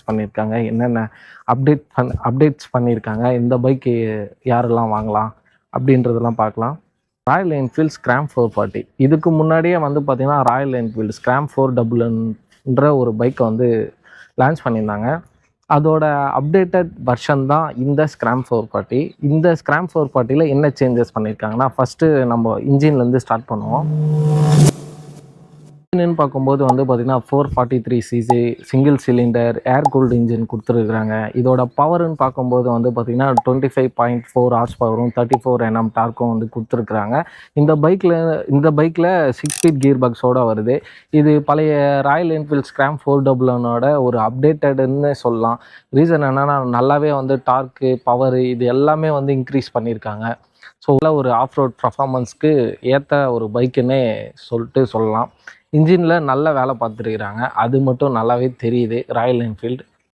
பண்ணியிருக்காங்க, என்னென்ன அப்டேட்ஸ் பண்ணியிருக்காங்க, இந்த பைக்கு யாரெல்லாம் வாங்கலாம் அப்படின்றதெல்லாம் பார்க்கலாம். ராயல் என்ஃபீல்ட் ஸ்க்ராம் 440 இதுக்கு முன்னாடியே வந்து பார்த்தீங்கன்னா ராயல் என்ஃபீல்டு ஸ்க்ராம் 400ன்ற ஒரு பைக்கை வந்து லான்ச் பண்ணியிருந்தாங்க. அதோட அப்டேட்டட் வெர்ஷன் தான் இந்த ஸ்க்ராம் 440. இந்த ஸ்க்ராம் 440ல என்ன சேஞ்சஸ் பண்ணியிருக்காங்கன்னா, ஃபஸ்ட்டு நம்ம இன்ஜின்லேருந்து ஸ்டார்ட் பண்ணுவோம். இன்ஜின்னு பார்க்கும்போது வந்து பார்த்தீங்கன்னா 443cc சிங்கிள் சிலிண்டர் ஏர் கூல்டு இன்ஜின் கொடுத்துருக்குறாங்க. இதோட பவருன்னு பார்க்கும்போது வந்து பார்த்தீங்கன்னா 25.4 ஹார்ஸ் பவரும் 34 Nm டார்க்கும் வந்து கொடுத்துருக்குறாங்க. இந்த பைக்கில் 6 ஸ்பீட் கியர் பாக்ஸோடு வருது. இது பழைய ராயல் என்ஃபீல்ட் ஸ்க்ராம் 400 ஒரு அப்டேட்டடுன்னு சொல்லலாம். ரீசன் என்னென்னா நல்லாவே வந்து டார்க்கு பவரு இது எல்லாமே வந்து இன்க்ரீஸ் பண்ணியிருக்காங்க. ஸோ ஒரு ஆஃப் ரோட் பர்ஃபார்மன்ஸ்க்கு ஏற்ற ஒரு பைக்குன்னே சொல்லலாம். இன்ஜினில் நல்ல வேலை பார்த்துருக்குறாங்க, அது மட்டும் நல்லாவே தெரியுது ராயல் என்ஃபீல்டு.